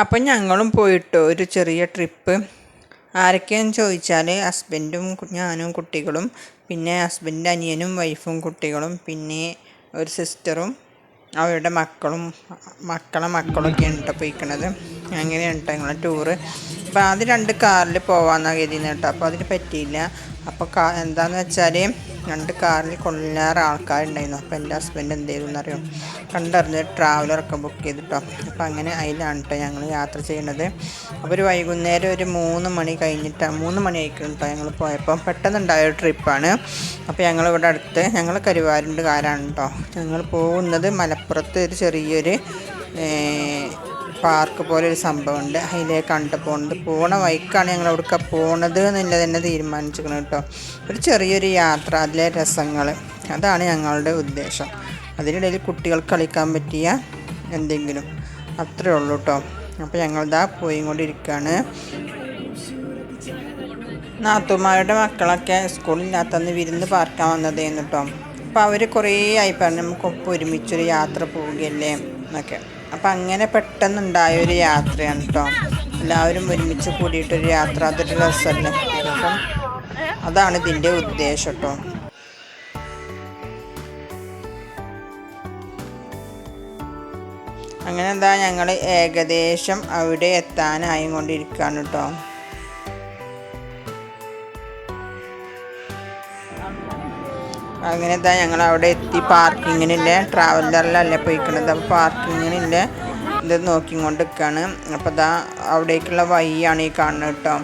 അപ്പം ഞങ്ങളും പോയിട്ട് ഒരു ചെറിയ ട്രിപ്പ്. ആരൊക്കെയാണെന്ന് ചോദിച്ചാൽ ഹസ്ബൻഡും ഞാനും കുട്ടികളും, പിന്നെ ഹസ്ബൻഡിൻ്റെ അനിയനും വൈഫും കുട്ടികളും, പിന്നെ ഒരു സിസ്റ്ററും അവരുടെ മക്കളൊക്കെയാണ് കേട്ടോ പോയിക്കണത്. അങ്ങനെയാണ് കേട്ടോ ഞങ്ങളെ ടൂറ്. അപ്പോൾ അത് 2 കാറിൽ പോകാമെന്നാണ് കരുതിയത് കേട്ടോ. അപ്പോൾ അതിന് പറ്റിയില്ല. അപ്പോൾ എന്താണെന്ന് വെച്ചാൽ 2 കാറിൽ കൊള്ളാറ് ആൾക്കാരുണ്ടായിരുന്നു. അപ്പോൾ എൻ്റെ ഹസ്ബൻഡ് എന്ത് ചെയ്തു എന്നറിയാം, കണ്ടറിഞ്ഞ് ട്രാവലറൊക്കെ ബുക്ക് ചെയ്തിട്ടോ. അപ്പോൾ അങ്ങനെ അതിലാണ് കേട്ടോ ഞങ്ങൾ യാത്ര ചെയ്യണത്. അപ്പോൾ ഒരു വൈകുന്നേരം ഒരു 3 മണി കഴിഞ്ഞിട്ടാണ്, 3 മണി ആയിക്കണം കേട്ടോ ഞങ്ങൾ പോയപ്പോൾ. പെട്ടെന്നുണ്ടായൊരു ട്രിപ്പാണ്. അപ്പോൾ ഞങ്ങളിവിടെ അടുത്ത്, ഞങ്ങൾ കരുവാരുണ്ടുകാരാണ് കേട്ടോ. ഞങ്ങൾ പോകുന്നത് മലപ്പുറത്ത് ഒരു ചെറിയൊരു പാർക്ക് പോലെ ഒരു സംഭവമുണ്ട്. അതിലേക്ക് കണ്ടു പോകുന്നത്. പോണ വഴിക്കാണ് ഞങ്ങൾ എവിടേക്കാണ് പോണത് എന്നുള്ളത് തന്നെ തീരുമാനിച്ചിരിക്കുന്നത് കേട്ടോ. ഒരു ചെറിയൊരു യാത്ര, അതിലെ രസങ്ങൾ, അതാണ് ഞങ്ങളുടെ ഉദ്ദേശം. അതിനിടയിൽ കുട്ടികൾക്ക് കളിക്കാൻ പറ്റിയ എന്തെങ്കിലും, അത്രേ ഉള്ളൂ കേട്ടോ. അപ്പോൾ ഞങ്ങളിതാ പോയിക്കൊണ്ടിരിക്കുകയാണ്. നാത്തൂമാരുടെ മക്കളൊക്കെ സ്കൂളില്ലാത്തന്ന് വിരുന്ന് പാർക്കാൻ വന്നതേന്ന് കേട്ടോ. അപ്പോൾ അവർ കുറേ ആയി പറഞ്ഞു നമുക്കൊപ്പം ഒരുമിച്ചൊരു യാത്ര പോവുകയല്ലേ എന്നൊക്കെ. അപ്പം അങ്ങനെ പെട്ടെന്നുണ്ടായൊരു യാത്രയാണ് കേട്ടോ. എല്ലാവരും ഒരുമിച്ച് കൂടിയിട്ടൊരു യാത്ര, അതൊരു രസമല്ലേ. അപ്പം അതാണ് ഇതിൻ്റെ ഉദ്ദേശം കേട്ടോ. അങ്ങനെ എന്താ ഞങ്ങൾ ഏകദേശം അവിടെ എത്താനായി കൊണ്ടിരിക്കുകയാണ് കേട്ടോ. അങ്ങനെ എന്താ ഞങ്ങൾ അവിടെ എത്തി. പാർക്കിങ്ങിനില്ലേ, ട്രാവലറിലല്ലേ പോയിക്കണത്. അപ്പോൾ പാർക്കിങ്ങിനില്ലേ ഇത് നോക്കിക്കൊണ്ട് നിൽക്കുകയാണ്. അപ്പോൾ ഇതാ അവിടേക്കുള്ള വഴിയാണ് ഈ കാണുന്നത് കേട്ടോ.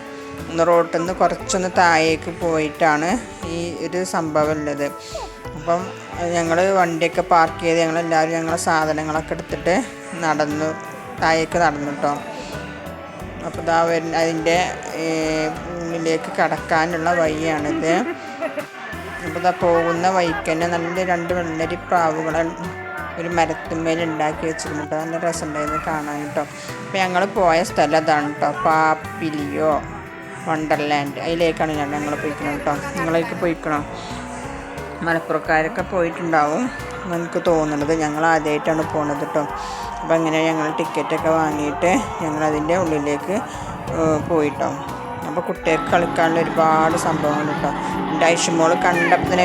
റോട്ടിൽ നിന്ന് കുറച്ചൊന്ന് താഴേക്ക് പോയിട്ടാണ് ഈ ഒരു സംഭവം ഉള്ളത്. അപ്പം ഞങ്ങൾ വണ്ടിയൊക്കെ പാർക്ക് ചെയ്ത് ഞങ്ങളെല്ലാവരും ഞങ്ങളെ സാധനങ്ങളൊക്കെ എടുത്തിട്ട് താഴേക്ക് നടന്നു കേട്ടോ. അപ്പോൾ ഇതാ അതിൻ്റെ ഉള്ളിലേക്ക് കടക്കാനുള്ള വഴിയാണിത്. അപ്പോൾ ഇതാ പോകുന്ന വഴിക്ക് തന്നെ നല്ല 2 വെള്ളരി പ്രാവുകളെ ഒരു മരത്തുമ്മേൽ ഉണ്ടാക്കി വെച്ചിട്ടുണ്ട്. നല്ല രസമുണ്ടായിരുന്നു കാണാൻ കേട്ടോ. അപ്പോൾ ഞങ്ങൾ പോയ സ്ഥലം അതാണ് കേട്ടോ, പാപ്പിലിയോ വണ്ടർലാൻഡ്. അതിലേക്കാണ് ഞങ്ങൾ പോയിക്കണം കേട്ടോ. നിങ്ങളേക്ക് പോയിക്കണോ? മലപ്പുറക്കാരൊക്കെ പോയിട്ടുണ്ടാവും എനിക്ക് തോന്നുന്നത്. ഞങ്ങൾ ആദ്യമായിട്ടാണ് പോകുന്നത് കേട്ടോ. അപ്പോൾ അങ്ങനെ ഞങ്ങൾ ടിക്കറ്റൊക്കെ വാങ്ങിയിട്ട് ഞങ്ങളതിൻ്റെ ഉള്ളിലേക്ക് പോയിട്ടോ. അപ്പോൾ കുട്ടികൾക്ക് കളിക്കാനുള്ള ഒരുപാട് സംഭവങ്ങൾ കേട്ടോ. എൻ്റെ ഐഷുമോൾ കണ്ടപ്പോൾ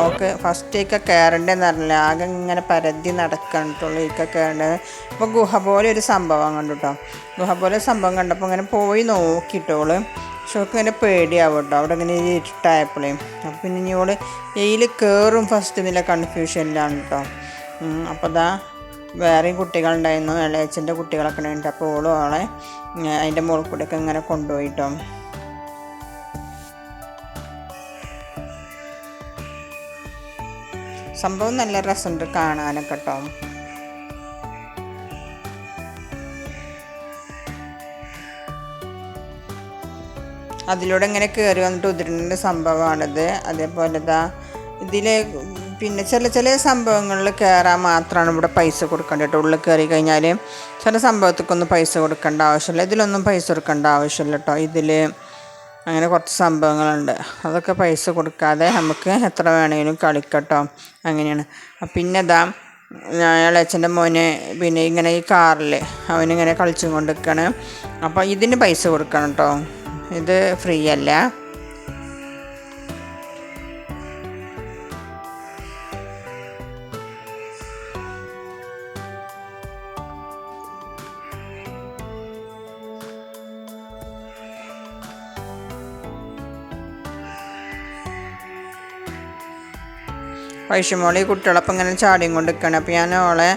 ഓക്കെ ഫസ്റ്റേക്ക് കയറേണ്ടതെന്ന് പറഞ്ഞില്ല, ആകെ ഇങ്ങനെ പരതി നടക്കാനിട്ടുള്ളൂ ഈക്ക കയറേണ്ടത്. അപ്പോൾ ഗുഹ പോലെ ഒരു സംഭവം കണ്ടു കേട്ടോ. ഗുഹ പോലെ സംഭവം കണ്ടപ്പോൾ ഇങ്ങനെ പോയി നോക്കിയിട്ടോള്. പക്ഷെ അവൾക്ക് ഇങ്ങനെ പേടിയാവും കേട്ടോ, അവിടെ ഇങ്ങനെ ഇരുട്ടായപ്പോഴേ. അപ്പം പിന്നെ ഇനിയോള് എയിൽ കയറും ഫസ്റ്റ് എന്നുള്ള കൺഫ്യൂഷനിലാണ് കേട്ടോ. അപ്പോൾ ഇതാ വേറെയും കുട്ടികളുണ്ടായിരുന്നു, ഇളയച്ചൻ്റെ കുട്ടികളൊക്കെ ഉണ്ടായിട്ട്. അപ്പോൾ ഓളും അവളെ അതിൻ്റെ മുകളിൽ കൂടെയൊക്കെ ഇങ്ങനെ കൊണ്ടുപോയിട്ടോ. സംഭവം നല്ല രസമുണ്ട് കാണാനൊക്കെ കേട്ടോ. അതിലൂടെ ഇങ്ങനെ കയറി വന്നിട്ട് ഉതിരുന്ന സംഭവമാണിത്. അതേപോലെ ഇതിൽ പിന്നെ ചില സംഭവങ്ങളിൽ കയറാൻ മാത്രമാണ് ഇവിടെ പൈസ കൊടുക്കേണ്ടത് കേട്ടോ. ഉള്ളിൽ കയറി കഴിഞ്ഞാൽ ചില സംഭവത്തേക്കൊന്നും പൈസ കൊടുക്കേണ്ട ആവശ്യമില്ല. ഇതിലൊന്നും പൈസ കൊടുക്കേണ്ട ആവശ്യമില്ല കേട്ടോ. ഇതിൽ അങ്ങനെ കുറച്ച് സംഭവങ്ങളുണ്ട്, അതൊക്കെ പൈസ കൊടുക്കാതെ നമുക്ക് എത്ര വേണമെങ്കിലും കളിക്കട്ടോ. അങ്ങനെയാണ്. പിന്നെ ഇളയച്ചൻ്റെ മോനെ പിന്നെ ഇങ്ങനെ ഈ കാറിൽ അവനിങ്ങനെ കളിച്ചും കൊണ്ട് നിൽക്കുകയാണ്. അപ്പോൾ ഇതിന് പൈസ കൊടുക്കണം കേട്ടോ, ഇത് ഫ്രീ അല്ല. ഐഷുമോളി കുട്ടികളപ്പം ഇങ്ങനെ ചാടിയും കൊണ്ട് നിൽക്കുകയാണ്. അപ്പോൾ ഞാൻ ഓളെ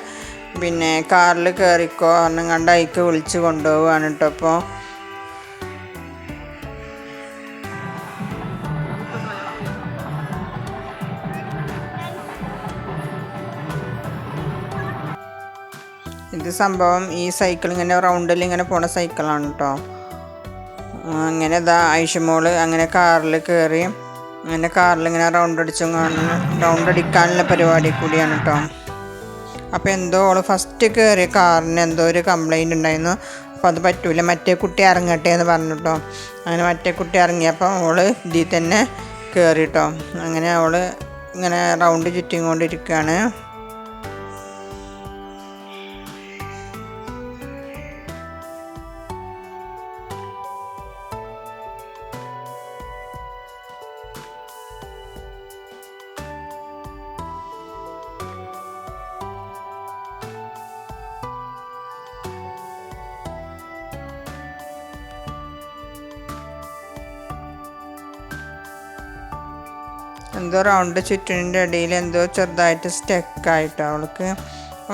പിന്നെ കാറിൽ കയറിക്കോ കാരണം കണ്ട് അയക്ക് വിളിച്ച് കൊണ്ടുപോവുകയാണ് കേട്ടോ. അപ്പോൾ ഇത് സംഭവം ഈ സൈക്കിൾ ഇങ്ങനെ റൗണ്ടിൽ ഇങ്ങനെ പോണ സൈക്കിളാണ് കേട്ടോ. അങ്ങനെ ഐഷുമോള് അങ്ങനെ കാറിൽ കയറി അങ്ങനെ കാറിലിങ്ങനെ റൗണ്ട് അടിക്കാനുള്ള പരിപാടി കൂടിയാണ് കേട്ടോ. അപ്പോൾ എന്തോ ഓള് ഫസ്റ്റ് കയറിയ കാറിന് എന്തോ ഒരു കംപ്ലൈൻറ്റ് ഉണ്ടായിരുന്നു. അപ്പോൾ അത് പറ്റൂല, മറ്റേ കുട്ടി ഇറങ്ങട്ടെ എന്ന് പറഞ്ഞു കേട്ടോ. അങ്ങനെ മറ്റേ കുട്ടി ഇറങ്ങിയപ്പോൾ ഓള് ഇതിൽ തന്നെ കയറി കേട്ടോ. അങ്ങനെ അവള് ഇങ്ങനെ റൗണ്ട് ചുറ്റിക്കൊണ്ടിരിക്കുകയാണ്. എന്തോ റൗണ്ട് ചുറ്റിൻ്റെ ഇടയിൽ എന്തോ ചെറുതായിട്ട് സ്റ്റക്കായിട്ടോ അവൾക്ക്.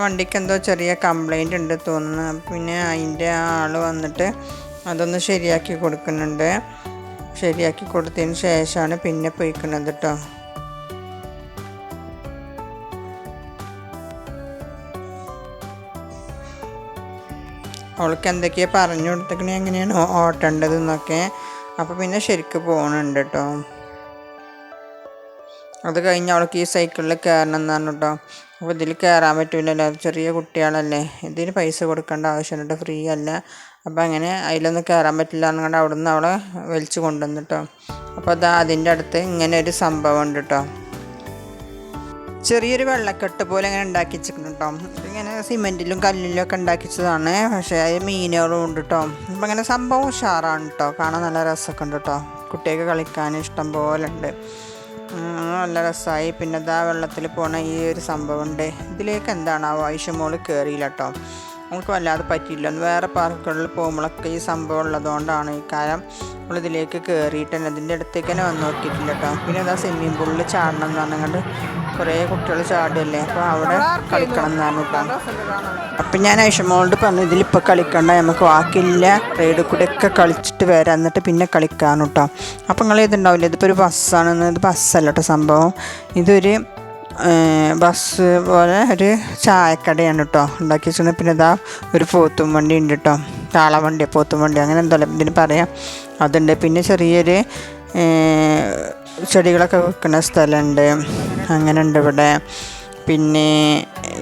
വണ്ടിക്ക് എന്തോ ചെറിയ കംപ്ലൈൻറ്റ് ഉണ്ട് തോന്നുന്നു. പിന്നെ അതിൻ്റെ ആൾ വന്നിട്ട് അതൊന്ന് ശരിയാക്കി കൊടുക്കുന്നുണ്ട്. ശരിയാക്കി കൊടുത്തതിന് ശേഷമാണ് പിന്നെ പോയിക്കുന്നത് കേട്ടോ. അവൾക്ക് എന്തൊക്കെയാണ് പറഞ്ഞു കൊടുത്തേക്കണേ എങ്ങനെയാണ് ഓട്ടേണ്ടതെന്നൊക്കെ. അപ്പോൾ പിന്നെ ശരിക്ക് പോകണുണ്ട് കേട്ടോ. അത് കഴിഞ്ഞ് അവൾക്ക് ഈ സൈക്കിളിൽ കയറണം എന്നാണ് കേട്ടോ. അപ്പോൾ ഇതിൽ കയറാൻ പറ്റില്ലല്ലോ, ചെറിയ കുട്ടികളല്ലേ, ഇതിന് പൈസ കൊടുക്കേണ്ട ആവശ്യമുണ്ട്, ഫ്രീ അല്ല. അപ്പോൾ അങ്ങനെ അതിലൊന്നും കയറാൻ പറ്റില്ല എന്നുകൊണ്ട് അവിടെ നിന്ന് അവളെ വലിച്ചു കൊണ്ടുവന്നു കേട്ടോ. അപ്പോൾ അതാ അതിൻ്റെ അടുത്ത് ഇങ്ങനെ ഒരു സംഭവം ഉണ്ട് കേട്ടോ. ചെറിയൊരു വെള്ളക്കെട്ട് പോലെ ഇങ്ങനെ ഉണ്ടാക്കി വെച്ചിട്ടുണ്ട് കേട്ടോ. ഇങ്ങനെ സിമെൻറ്റിലും കല്ലിലും ഒക്കെ ഉണ്ടാക്കിച്ചതാണ്. പക്ഷേ അത് മീനുകളും ഉണ്ട് കേട്ടോ. അപ്പം അങ്ങനെ സംഭവം ഉഷാറാണ് കേട്ടോ. കാണാൻ നല്ല രസമൊക്കെ ഉണ്ട് കേട്ടോ. കുട്ടികൾക്ക് കളിക്കാൻ ഇഷ്ടം പോലെ ഉണ്ട്. നല്ല രസമായി. പിന്നെ ഇതാ വെള്ളത്തിൽ പോണ ഈ ഒരു സംഭവം ഉണ്ട്. ഇതിലേക്ക് എന്താണ് ആവശ്യമോള് കയറിയില്ല കേട്ടോ. നമുക്ക് വല്ലാതെ പറ്റിയില്ല. വേറെ പാർക്കുകളിൽ പോകുമ്പോഴൊക്കെ ഈ സംഭവം ഉള്ളതുകൊണ്ടാണ് ഈ കാലം നമ്മളിതിലേക്ക് കയറിയിട്ട് തന്നെ അതിൻ്റെ അടുത്തേക്ക് തന്നെ വന്ന് നോക്കിയിട്ടില്ല കേട്ടോ. പിന്നെ അതാ സ്വിമ്മിംഗ് പൂളിൽ ചാടണം എന്ന് പറഞ്ഞുകൊണ്ട് കുറേ കുട്ടികൾ ചാടുകയല്ലേ, അപ്പോൾ അവിടെ കളിക്കണം എന്നാണ് കേട്ടോ. അപ്പം ഞാൻ ഐഷമോളോട് പറഞ്ഞു ഇതിലിപ്പോൾ കളിക്കണ്ട, നമുക്ക് ബാക്കിയില്ല റൈഡിൽ കൂടെ ഒക്കെ കളിച്ചിട്ട് വരാം, എന്നിട്ട് പിന്നെ കളിക്കാനും കേട്ടോ. അപ്പം നിങ്ങൾ ഇതുണ്ടാവില്ല, ഇതിപ്പോൾ ഒരു ബസ്സാണെന്ന്. ഇത് ബസ്സല്ല കേട്ടോ സംഭവം. ഇതൊരു ബസ് പോലെ ഒരു ചായക്കടയാണ് കേട്ടോ ഉണ്ടാക്കി വെച്ചിട്ടുണ്ട്. പിന്നെ ഇതാ ഒരു പോത്തും വണ്ടി ഉണ്ട് കേട്ടോ. താളവണ്ടി, പോത്തും വണ്ടി, അങ്ങനെ എന്തല്ലോ ഇതിന് പറയാം, അതുണ്ട്. പിന്നെ ചെറിയൊരു ചെടികളൊക്കെ വെക്കുന്ന സ്ഥലമുണ്ട്, അങ്ങനെ ഉണ്ട് ഇവിടെ. പിന്നെ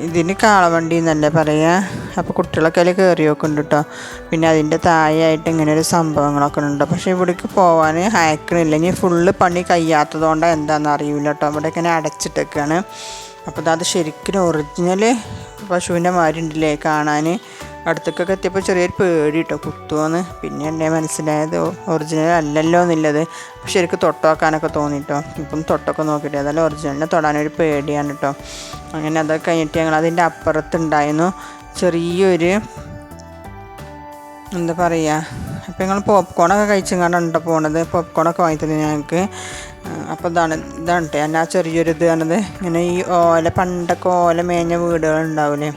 ഇതിന് കാളവണ്ടി എന്നല്ലേ പറയുക. അപ്പോൾ കുട്ടികളൊക്കെ അതിൽ കയറി വെക്കുന്നുണ്ട് കേട്ടോ. പിന്നെ അതിൻ്റെ താഴെയായിട്ട് ഇങ്ങനെ ഒരു സംഭവങ്ങളൊക്കെ ഉണ്ട്. പക്ഷേ ഇവിടേക്ക് പോകാൻ അയക്കണില്ല. ഇനി ഫുള്ള് പണി കഴിയാത്തതുകൊണ്ടാണ് എന്താണെന്ന് അറിയില്ല കേട്ടോ. ഇവിടെ ഇങ്ങനെ അടച്ചിട്ടൊക്കെയാണ്. അപ്പോൾ അത് ശരിക്കും ഒറിജിനൽ പശുവിൻ്റെ മാരുണ്ടല്ലേ കാണാൻ. അടുത്തേക്കൊക്കെ എത്തിയപ്പോൾ ചെറിയൊരു പേടി കേട്ടോ, കുത്തുവന്ന്. പിന്നെ എന്നെ മനസ്സിലായത് ഒറിജിനൽ അല്ലല്ലോ എന്നുള്ളത്. പക്ഷെ ശരിക്കും തൊട്ട് നോക്കാനൊക്കെ തോന്നിട്ടോ. ഇപ്പം തൊട്ടൊക്കെ നോക്കിയിട്ട് അതല്ല ഒറിജിനലിനെ തൊടാനൊരു പേടിയാണ് കേട്ടോ. അങ്ങനെ അതൊക്കെ കഴിഞ്ഞിട്ട് ഞങ്ങൾ അതിൻ്റെ അപ്പുറത്തുണ്ടായിരുന്നു ചെറിയൊരു എന്താ പറയുക, അപ്പോൾ ഞങ്ങൾ പോപ്കോണൊക്കെ കഴിച്ചെങ്ങാണ്ടുണ്ടോ പോണത്. പോപ്കോണൊക്കെ വാങ്ങിത്തത് ഞങ്ങൾക്ക്. അപ്പോൾ ഇതാണ് കേട്ടോ ഞാൻ ആ ചെറിയൊരു ഇത് കാണുന്നത്. ഇങ്ങനെ ഈ പണ്ടൊക്കെ ഓല മേഞ്ഞ വീടുകളുണ്ടാവില്ലേ,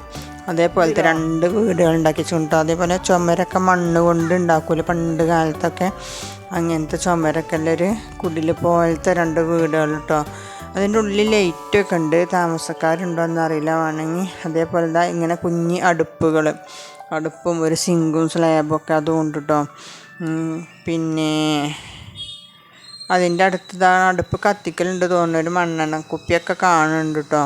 അതേപോലത്തെ 2 വീടുകൾ ഉണ്ടാക്കി വെച്ചിട്ടുണ്ടോ. അതേപോലെ ചുമരൊക്കെ മണ്ണ് കൊണ്ട് ഉണ്ടാക്കൂലേ പണ്ട് കാലത്തൊക്കെ, അങ്ങനത്തെ ചുമരൊക്കെ ഉള്ളൊരു കുടിൽ പോലത്തെ 2 വീടുകൾ കേട്ടോ. അതിൻ്റെ ഉള്ളിൽ ലൈറ്റൊക്കെ ഉണ്ട്. താമസക്കാരുണ്ടോ എന്നറിയില്ല, വേണമെങ്കിൽ. അതേപോലെ ഇതാ ഇങ്ങനെ കുഞ്ഞി അടുപ്പും ഒരു സിങ്കും സ്ലാബൊക്കെ അതും ഉണ്ട് കേട്ടോ. പിന്നെ അതിൻ്റെ അടുത്തതാണ് അടുപ്പ് കത്തിക്കലുണ്ട് തോന്നുന്നു. ഒരു മണ്ണെണ്ണ കുപ്പിയൊക്കെ കാണുന്നുണ്ട് കേട്ടോ.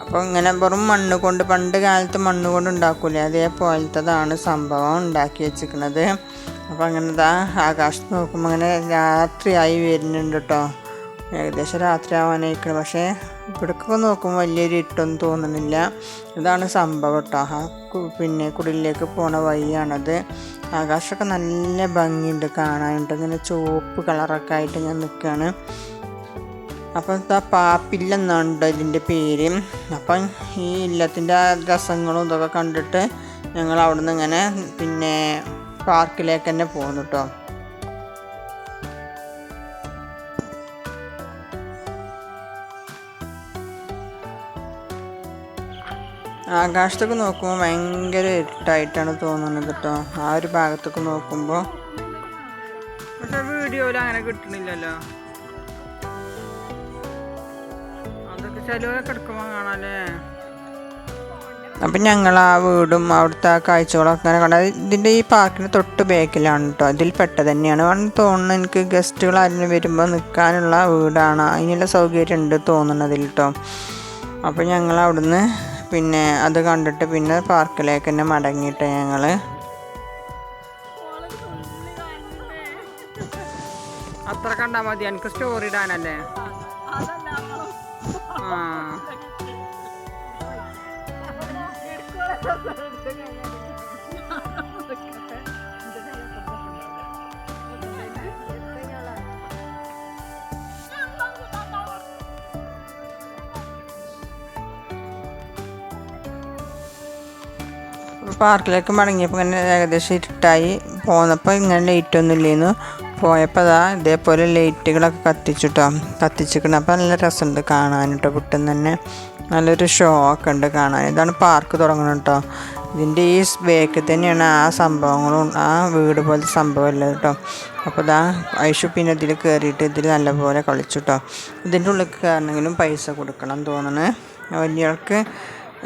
അപ്പോൾ ഇങ്ങനെ വെറും മണ്ണ് കൊണ്ട്, പണ്ട് കാലത്ത് മണ്ണ് കൊണ്ട് ഉണ്ടാക്കൂലേ, അതേപോലത്തതാണ് സംഭവം ഉണ്ടാക്കി വെച്ചിരിക്കുന്നത്. അപ്പോൾ അങ്ങനെ ഇതാ ആകാശത്ത് നോക്കുമ്പോൾ അങ്ങനെ രാത്രിയായി വരുന്നുണ്ട് കേട്ടോ. ഏകദേശം രാത്രി ആവാനായിരിക്കണം. പക്ഷേ ഇവിടേക്കൊക്കെ നോക്കുമ്പോൾ വലിയൊരു ഇട്ടൊന്നും തോന്നുന്നില്ല. ഇതാണ് സംഭവം കേട്ടോ. പിന്നെ കുടിലേക്ക് പോണ വഴിയാണത്. ആകാശമൊക്കെ നല്ല ഭംഗിയുണ്ട് കാണാനുണ്ട്. ഇങ്ങനെ ചുവപ്പ് കളറൊക്കെ ആയിട്ട് ഇങ്ങനെ നിൽക്കുകയാണ്. അപ്പം എന്താ പാപ്പില്ലെന്നുണ്ട് ഇതിൻ്റെ പേര്. അപ്പം ഈ ഇല്ലത്തിൻ്റെ രസങ്ങളും ഇതൊക്കെ കണ്ടിട്ട് ഞങ്ങൾ അവിടെ നിന്ന് ഇങ്ങനെ പിന്നെ പാർക്കിലേക്ക് തന്നെ പോകുന്നു കേട്ടോ. ആകാശത്തൊക്കെ നോക്കുമ്പോൾ ഭയങ്കര ഇരുട്ടായിട്ടാണ് തോന്നുന്നത് കേട്ടോ. ആ ഒരു ഭാഗത്തൊക്കെ നോക്കുമ്പോൾ. പക്ഷെ വീഡിയോയിൽ അങ്ങനെ കിട്ടണില്ലല്ലോ. അതൊക്കെ ചിലവരൊക്കെ എടുക്കുമ്പോൾ കാണാല്ലേ. അപ്പം ഞങ്ങൾ ആ വീടും അവിടുത്തെ ആ കാഴ്ചകളൊക്കെ അങ്ങനെ കണ്ടത്. ഇതിൻ്റെ ഈ പാർക്കിന് തൊട്ട് ബാക്കിലാണ് കേട്ടോ. ഇതിൽ പെട്ടത് തന്നെയാണ് തോന്നുന്നു. എനിക്ക് ഗസ്റ്റുകൾ ആരെങ്കിലും വരുമ്പോൾ നിൽക്കാനുള്ള വീടാണ്, അതിനുള്ള സൗകര്യം ഉണ്ട് തോന്നുന്നതിൽ കേട്ടോ. അപ്പോൾ ഞങ്ങൾ അവിടുന്ന് പിന്നെ അത് കണ്ടിട്ട് പിന്നെ പാർക്കിലേക്ക് തന്നെ മടങ്ങിയിട്ട് ഞങ്ങൾ അത്ര കണ്ടാൽ മതി. എനിക്ക് സ്റ്റോറി ഇടാനല്ലേ. ആ പാർക്കിലേക്ക് മടങ്ങിയപ്പോൾ ഇങ്ങനെ ഏകദേശം ഇരുട്ടായി. പോന്നപ്പോൾ ഇങ്ങനെ ലൈറ്റൊന്നും ഇല്ലായിരുന്നു. പോയപ്പോൾ അതാ ഇതേപോലെ ലൈറ്റുകളൊക്കെ കത്തിച്ചിക്കണം. അപ്പോൾ നല്ല രസമുണ്ട് കാണാൻ കേട്ടോ. പെട്ടെന്ന് തന്നെ നല്ലൊരു ഷോ ഒക്കെ ഉണ്ട് കാണാൻ. ഇതാണ് പാർക്ക് തുടങ്ങണം കേട്ടോ. ഇതിൻ്റെ ഈ ബേക്കിൽ തന്നെയാണ് ആ സംഭവങ്ങളും ആ വീട് പോലത്തെ സംഭവമല്ല കേട്ടോ. അപ്പോൾ ഇതാ ഐഷു പിന്നെ ഇതിൽ കയറിയിട്ട് ഇതിൽ നല്ലപോലെ കളിച്ചു കേട്ടോ. ഇതിൻ്റെ ഉള്ളിൽ കയറണമെങ്കിലും പൈസ കൊടുക്കണം തോന്നുന്നു. വലിയവർക്ക്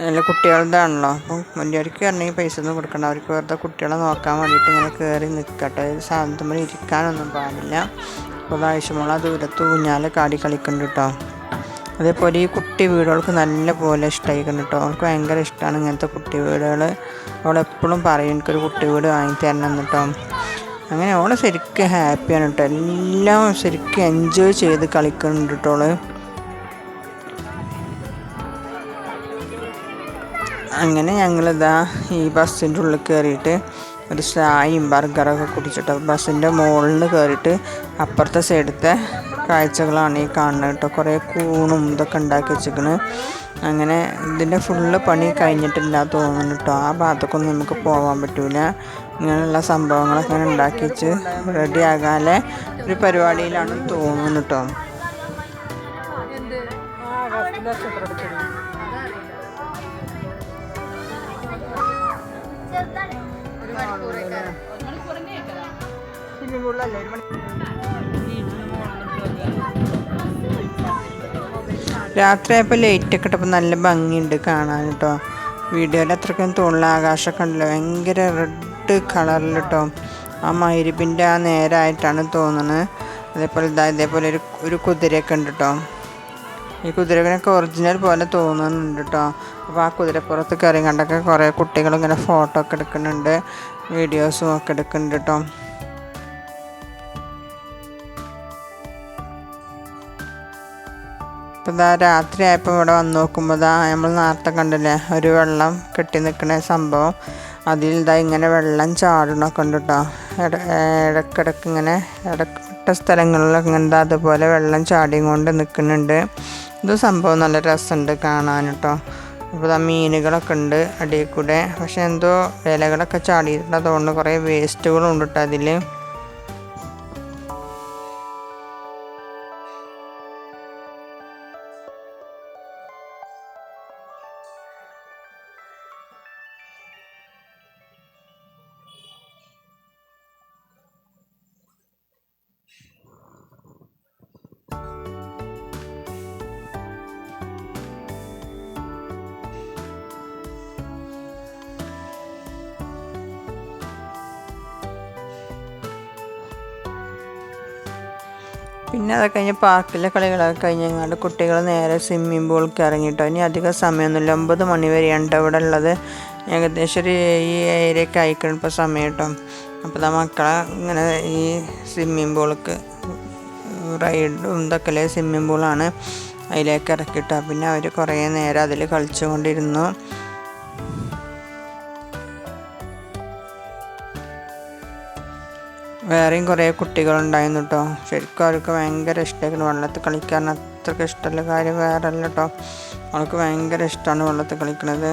നല്ല കുട്ടികളുടെയാണല്ലോ. അപ്പം വലിയവർക്ക് കയറണമെങ്കിൽ പൈസ ഒന്നും കൊടുക്കണം. അവർക്ക് വെറുതെ കുട്ടികളെ നോക്കാൻ വേണ്ടിയിട്ട് ഇങ്ങനെ കയറി നിൽക്കട്ടെ. സാധനത്തിൽ ഇരിക്കാനൊന്നും പാടില്ല. അപ്പോൾ ആവശ്യമുള്ള ദൂരത്ത് ഊഞ്ഞാൽ കാടി കളിക്കുന്നുണ്ട് കേട്ടോ. അതേപോലെ ഈ കുട്ടി വീടുകൾക്ക് നല്ല പോലെ ഇഷ്ടമായിക്കുന്നു കേട്ടോ. അവൾക്ക് ഭയങ്കര ഇഷ്ടമാണ് ഇങ്ങനത്തെ കുട്ടി വീടുകൾ. അവളെപ്പോഴും പറയും എനിക്കൊരു കുട്ടി വീട് വാങ്ങിത്തരണം കേട്ടോ. അങ്ങനെ അവളെ ശരിക്കും ഹാപ്പിയാണ് കേട്ടോ. എല്ലാം ശരിക്കും എൻജോയ് ചെയ്ത് കളിക്കുന്നുണ്ട് കേട്ടോ അവള്. അങ്ങനെ ഞങ്ങളിതാ ഈ ബസ്സിൻ്റെ ഉള്ളിൽ കയറിയിട്ട് ഒരു ചായയും ബർഗറൊക്കെ കുടിച്ചിട്ടോ. ബസ്സിൻ്റെ മുകളിൽ നിന്ന് കയറിയിട്ട് അപ്പുറത്തെ സൈഡത്തെ കാഴ്ചകളാണ് ഈ കാണുന്നത് കേട്ടോ. കുറേ കൂണും ഇതൊക്കെ ഉണ്ടാക്കി വെച്ചിരിക്കണ്. അങ്ങനെ ഇതിൻ്റെ ഫുള്ള് പണി കഴിഞ്ഞിട്ടില്ല തോന്നുന്നു കേട്ടോ. ആ ഭാഗത്തൊക്കൊന്നും നമുക്ക് പോകാൻ പറ്റൂല. ഇങ്ങനെയുള്ള സംഭവങ്ങളൊക്കെ ഇങ്ങനെ ഉണ്ടാക്കി വെച്ച് റെഡി ആകാതെ ഒരു പരിപാടിയിലാണ് തോന്നുന്നു കേട്ടോ. രാത്രിയായപ്പോൾ ലൈറ്റൊക്കെ ഇട്ടപ്പോൾ നല്ല ഭംഗിയുണ്ട് കാണാൻ കേട്ടോ. വീഡിയോയിൽ അത്രയ്ക്കും തോന്നില്ല. ആകാശമൊക്കെ ഉണ്ടല്ലോ ഭയങ്കര റെഡ് കളറിൽ കേട്ടോ. ആ മഗ്‌രിബിൻ്റെ ആ നേരമായിട്ടാണ് തോന്നുന്നത്. ഇതേപോലെ ഒരു കുതിരയൊക്കെ ഉണ്ട് കേട്ടോ. ഈ കുതിരകളൊക്കെ ഒറിജിനൽ പോലെ തോന്നുന്നുണ്ട് കേട്ടോ. അപ്പോൾ ആ കുതിരപ്പുറത്ത് കയറി കണ്ടൊക്കെ കുറേ കുട്ടികളിങ്ങനെ ഫോട്ടോ ഒക്കെ എടുക്കുന്നുണ്ട്, വീഡിയോസും ഒക്കെ എടുക്കുന്നുണ്ട് കേട്ടോ. അപ്പോൾ ഇതാ രാത്രി ആയപ്പോൾ ഇവിടെ വന്ന് നോക്കുമ്പോൾ നമ്മൾ നേരത്തെ കണ്ടില്ലേ ഒരു വെള്ളം കെട്ടി നിൽക്കുന്ന സംഭവം. അതിൽ ഇങ്ങനെ വെള്ളം ചാടണമൊക്കെ ഉണ്ട് കേട്ടോ. ഇടയ്ക്കിടയ്ക്ക് ഇങ്ങനെ ഇടപ്പെട്ട സ്ഥലങ്ങളിലൊക്കെ ഇങ്ങനെ അതുപോലെ വെള്ളം ചാടിയും കൊണ്ട് നിൽക്കുന്നുണ്ട്. ഇത് സംഭവം നല്ല രസമുണ്ട് കാണാൻ കേട്ടോ. അപ്പോൾ മീനുകളൊക്കെ ഉണ്ട് അടിയിൽ കൂടെ. പക്ഷെ എന്തോ ഇലകളൊക്കെ ചാടിയിട്ടുണ്ട്. അതുകൊണ്ട് കുറേ വേസ്റ്റുകളും ഉണ്ട് കേട്ടോ അതിൽ. പിന്നെ അതൊക്കെ കഴിഞ്ഞ് പാർക്കിലെ കളികളൊക്കെ കഴിഞ്ഞങ്ങാണ്ട് കുട്ടികൾ നേരെ സ്വിമ്മിംഗ് പൂളിലേക്ക് ഇറങ്ങിയിട്ടോ. ഇനി അധികം സമയമൊന്നുമില്ല. 9 മണി വരെയാണ് ഇവിടെ ഉള്ളത്. ഏകദേശം ഒരു ഈ ഏരിയയൊക്കെ അയക്കണം ഇപ്പോൾ സമയം കേട്ടോ. അപ്പോൾ മക്കളെ ഇങ്ങനെ ഈ സ്വിമ്മിംഗ് പൂളിലേക്ക് റൈഡും ഇതൊക്കെ സ്വിമ്മിംഗ് പൂളാണ്, അതിലേക്ക് ഇറക്കിയിട്ടോ. പിന്നെ അവർ കുറേ നേരം അതിൽ കളിച്ചുകൊണ്ടിരുന്നു. വേറെയും കുറേ കുട്ടികളുണ്ടായിരുന്നു കേട്ടോ. ശരിക്കും അവർക്ക് ഭയങ്കര ഇഷ്ടമായിരുന്നു വെള്ളത്തിൽ കളിക്കാൻ. അത്രയ്ക്ക് ഇഷ്ടമുള്ള കാര്യം വേറെ അല്ല കേട്ടോ. അവൾക്ക് ഭയങ്കര ഇഷ്ടമാണ് വെള്ളത്തിൽ കളിക്കുന്നത്.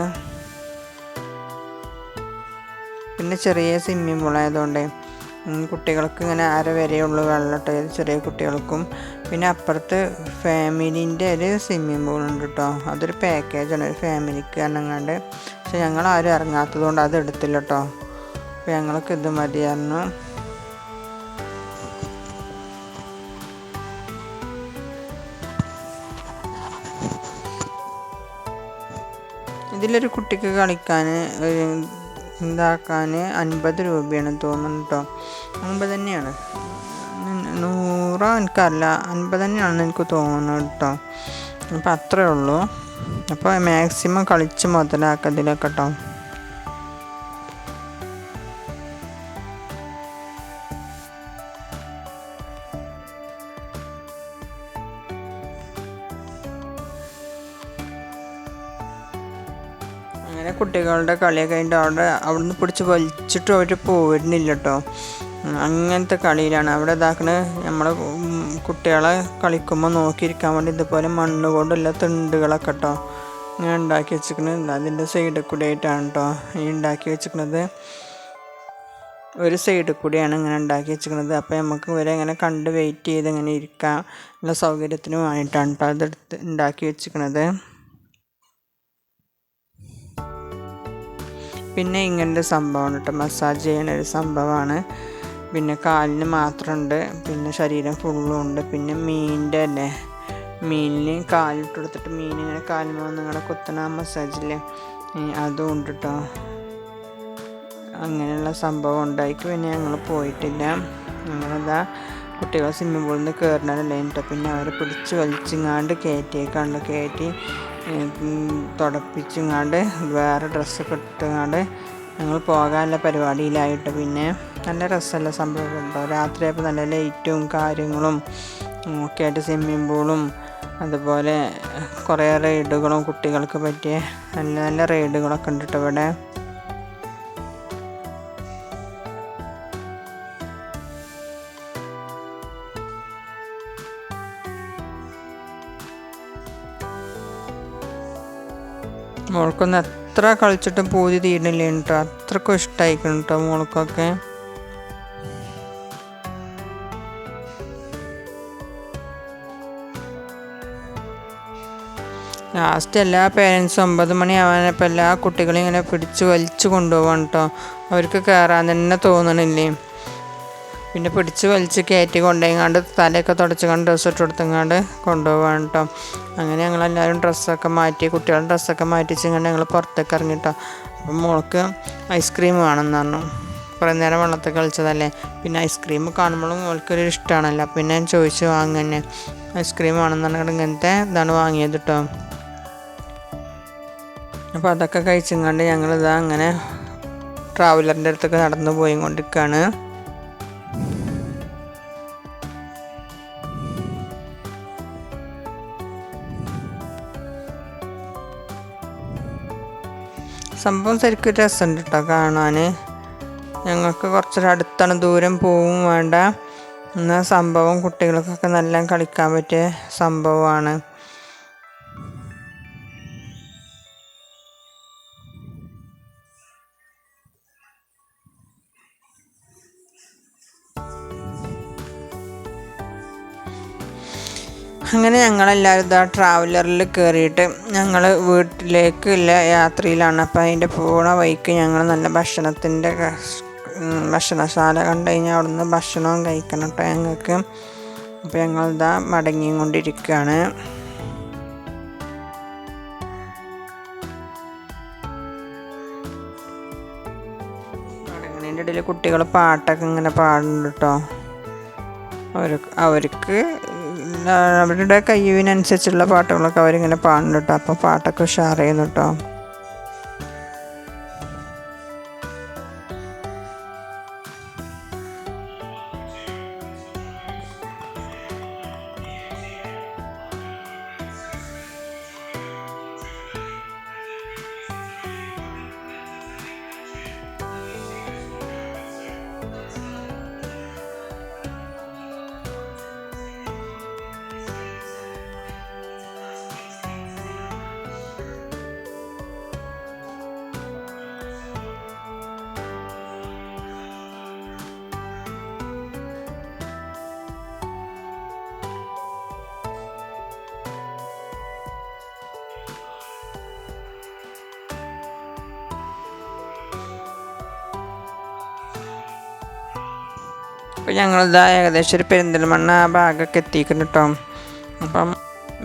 പിന്നെ ചെറിയ സ്വിമ്മിംഗ് പൂളായതുകൊണ്ട് കുട്ടികൾക്ക് ഇങ്ങനെ അര വരെയുള്ളൂ വെള്ളം കേട്ടോ, ചെറിയ കുട്ടികൾക്കും. പിന്നെ അപ്പുറത്ത് ഫാമിലീൻ്റെ ഒരു സ്വിമ്മിംഗ് പൂളുണ്ട് കേട്ടോ. അതൊരു പാക്കേജാണ് ഒരു ഫാമിലിക്ക് ഇറങ്ങാണ്ട്. പക്ഷെ ഞങ്ങളാരും ഇറങ്ങാത്തത് കൊണ്ട് അത് എടുത്തില്ല കേട്ടോ. അപ്പോൾ ഞങ്ങൾക്ക് ഇത് മതിയായിരുന്നു. ഇതിലൊരു കുട്ടിക്ക് കളിക്കാൻ ഇതാക്കാൻ 50 രൂപയാണ് തോന്നുന്നു കേട്ടോ. 50 തന്നെയാണ്, 100 എനിക്കറിയില്ല, 50 തന്നെയാണെന്ന് എനിക്ക് തോന്നുന്നു കേട്ടോ. അപ്പോൾ അത്രയേ ഉള്ളൂ. അപ്പോൾ മാക്സിമം കളിച്ച് മുതലാക്കതിലൊക്കെ കേട്ടോ. അങ്ങനെ കുട്ടികളുടെ കളിയൊക്കെ കഴിഞ്ഞിട്ട് അവിടുന്ന് പിടിച്ച് വലിച്ചിട്ട് അവർ പോരുന്നില്ല കേട്ടോ. അങ്ങനത്തെ കളിയിലാണ് അവിടെ ഇതാക്കണത്. നമ്മൾ കുട്ടികളെ കളിക്കുമ്പോൾ നോക്കിയിരിക്കാൻ വേണ്ടി ഇതുപോലെ മണ്ണ് കൊണ്ടുള്ള തിണ്ടുകളൊക്കെ കേട്ടോ ഇങ്ങനെ ഉണ്ടാക്കി വെച്ചിരിക്കുന്നത്. അതിൻ്റെ സൈഡിൽ കൂടെ ആയിട്ടാണ് കേട്ടോ ഈ ഉണ്ടാക്കി വെച്ചിരിക്കുന്നത്. ഒരു സൈഡിൽ കൂടിയാണ് ഇങ്ങനെ ഉണ്ടാക്കി വെച്ചിരിക്കുന്നത്. അപ്പോൾ നമുക്ക് ഇവരെ ഇങ്ങനെ കണ്ട് വെയിറ്റ് ചെയ്ത് ഇങ്ങനെ ഇരിക്കാൻ ഉള്ള സൗകര്യത്തിന് വേണ്ടിയിട്ടാണ് കേട്ടോ അതെടുത്ത് ഉണ്ടാക്കി വെച്ചിരിക്കുന്നത്. പിന്നെ ഇങ്ങനത്തെ സംഭവമാണ് കേട്ടോ, മസാജ് ചെയ്യുന്ന ഒരു സംഭവമാണ്. പിന്നെ കാലിന് മാത്രമുണ്ട്, പിന്നെ ശരീരം ഫുള്ളും ഉണ്ട്. പിന്നെ മീനിൻ്റെ അല്ലേ, മീനിന് കാലിട്ട് കൊടുത്തിട്ട് മീനിങ്ങനെ കാലിന് നിങ്ങളുടെ കുത്തണ മസാജില്ലേ അതും ഉണ്ട് കേട്ടോ. അങ്ങനെയുള്ള സംഭവം ഉണ്ടായിക്ക്. പിന്നെ ഞങ്ങൾ പോയിട്ടില്ല. ഞങ്ങളതാ കുട്ടികൾ സ്വിമ്മിംഗ് പൂളിൽ നിന്ന് കയറണല്ലേ കേട്ടോ. പിന്നെ അവരെ പിടിച്ച് വലിച്ചിങ്ങാണ്ട് കയറ്റി തുടപ്പിച്ചിങ്ങാണ്ട് വേറെ ഡ്രസ്സൊക്കെ ഇട്ടുങ്ങാണ്ട് ഞങ്ങൾ പോകാനുള്ള പരിപാടിയിലായിട്ട്. പിന്നെ നല്ല രസമുള്ള സംഭവം ഉണ്ടോ. രാത്രിയായപ്പോൾ നല്ല ലൈറ്റും കാര്യങ്ങളും ഒക്കെ ആയിട്ട് സ്വിമ്മിംഗ് പൂളും അതുപോലെ കുറേ റൈഡുകളും കുട്ടികൾക്ക് പറ്റിയ നല്ല നല്ല റൈഡുകളൊക്കെ ഉണ്ട് കേട്ടോ ഇവിടെ. മോൾക്കൊന്നും എത്ര കളിച്ചിട്ടും പൂതി തീരുന്നില്ല കേട്ടോ. അത്രക്കും ഇഷ്ടമായിക്കണം കേട്ടോ മോൾക്കൊക്കെ. ലാസ്റ്റ് എല്ലാ പേരൻസും 9 മണിയാവാനപ്പോൾ എല്ലാ കുട്ടികളെയും ഇങ്ങനെ പിടിച്ച് വലിച്ചു കൊണ്ടുപോകാൻ കേട്ടോ. അവർക്ക് കയറാൻ തന്നെ തോന്നണില്ലേ. പിന്നെ പിടിച്ച് വലിച്ച് കയറ്റി കൊണ്ടുപോയിങ്ങാണ്ട് തലയൊക്കെ തുടച്ചുകൊണ്ട് ഡ്രസ്സ് ഇട്ട് കൊടുത്തങ്ങാണ്ട് കൊണ്ടുപോകാൻ കേട്ടോ. അങ്ങനെ ഞങ്ങളെല്ലാവരും ഡ്രസ്സൊക്കെ മാറ്റി, കുട്ടികളുടെ ഡ്രസ്സൊക്കെ മാറ്റിച്ചിങ്ങാണ്ട് ഞങ്ങൾ പുറത്തേക്ക് ഇറങ്ങിട്ടോ. അപ്പം മോൾക്ക് ഐസ്ക്രീം വേണമെന്ന് പറഞ്ഞു. കുറേ നേരം വെള്ളത്തിൽ കളിച്ചതല്ലേ. പിന്നെ ഐസ്ക്രീം കാണുമ്പോഴും മോൾക്കൊരു ഇഷ്ടമാണല്ലോ. പിന്നെ ഞാൻ ചോദിച്ചു വാങ്ങന്നെ ഐസ്ക്രീം വേണമെന്ന് പറഞ്ഞാൽ ഇങ്ങനത്തെ ഇതാണ് വാങ്ങിയത് കേട്ടോ. അപ്പോൾ അതൊക്കെ കഴിച്ചിങ്ങാണ്ട് ഞങ്ങളിതാ അങ്ങനെ ട്രാവലറിൻ്റെ അടുത്തൊക്കെ നടന്നു പോയി കൊണ്ടിരിക്കുകയാണ്. സംഭവം ശരിക്കും രസമുണ്ട് കേട്ടോ കാണാൻ. ഞങ്ങൾക്ക് കുറച്ചൊരു അടുത്താണ്, ദൂരം പോവും വേണ്ട. എന്നാൽ സംഭവം കുട്ടികൾക്കൊക്കെ നല്ല കളിക്കാൻ പറ്റിയ സംഭവമാണ്. അങ്ങനെ ഞങ്ങളെല്ലാവരും ഇതാ ട്രാവലറിൽ കയറിയിട്ട് ഞങ്ങൾ വീട്ടിലേക്കുള്ള യാത്രയിലാണ്. അപ്പോൾ അതിൻ്റെ പോണ വഴിക്ക് ഞങ്ങൾ നല്ല ഭക്ഷണശാല കണ്ടു കഴിഞ്ഞാൽ അവിടെ നിന്ന് ഭക്ഷണവും കഴിക്കണം കേട്ടോ ഞങ്ങൾക്ക്. അപ്പോൾ ഞങ്ങളിതാ മടങ്ങിയും കൊണ്ടിരിക്കുകയാണ്. മടങ്ങണതിൻ്റെ ഇടയിൽ കുട്ടികൾ പാട്ടൊക്കെ ഇങ്ങനെ പാടുന്നുണ്ട് കേട്ടോ. അവർക്ക് അവരുടെ കഴിവിനനുസരിച്ചുള്ള പാട്ടുകളൊക്കെ അവരിങ്ങനെ പാടുന്നു കേട്ടോ. അപ്പോൾ പാട്ടൊക്കെ ഉഷാർ ചെയ്യുന്നു കേട്ടോ. അപ്പോൾ ഞങ്ങളിതാ ഏകദേശം ഒരു പെരിന്തൽമണ്ണ ഭാഗമൊക്കെ എത്തിക്കുന്നു കേട്ടോ. അപ്പം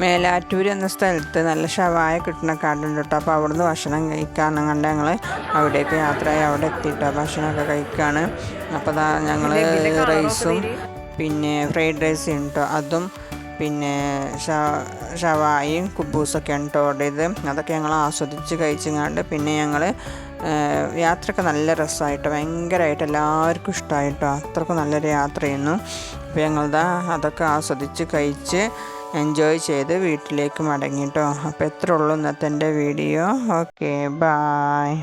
മേലാറ്റൂർ എന്ന സ്ഥലത്ത് നല്ല ഷവായ കിട്ടുന്ന കടയുണ്ട് കേട്ടോ. അപ്പോൾ അവിടുന്ന് ഭക്ഷണം കഴിക്കാനും കണ്ട് ഞങ്ങൾ അവിടേക്ക് യാത്രയായി അവിടെ എത്തിയിട്ടോ ഭക്ഷണമൊക്കെ കഴിക്കുകയാണ്. അപ്പോൾ അതാ ഞങ്ങൾ റൈസും പിന്നെ ഫ്രൈഡ് റൈസും കേട്ടോ, അതും പിന്നെ ഷവായും കുബൂസൊക്കെയാണ് കേട്ടോ ഓർഡർ ചെയ്ത്. അതൊക്കെ ഞങ്ങൾ ആസ്വദിച്ച് കഴിച്ചങ്ങാണ്ട് പിന്നെ ഞങ്ങൾ യാത്രയൊക്കെ നല്ല രസമായിട്ടോ, ഭയങ്കരമായിട്ട് എല്ലാവർക്കും ഇഷ്ടമായിട്ടോ. അത്രക്കും നല്ലൊരു യാത്രയായിരുന്നു. അപ്പോൾ ഞങ്ങളിതാ അതൊക്കെ ആസ്വദിച്ച് കഴിച്ച് എൻജോയ് ചെയ്ത് വീട്ടിലേക്ക് മടങ്ങിട്ടോ. അപ്പോൾ എത്ര ഉള്ളൂ ഇന്നത്തെ എൻ്റെ വീഡിയോ. Okay, bye.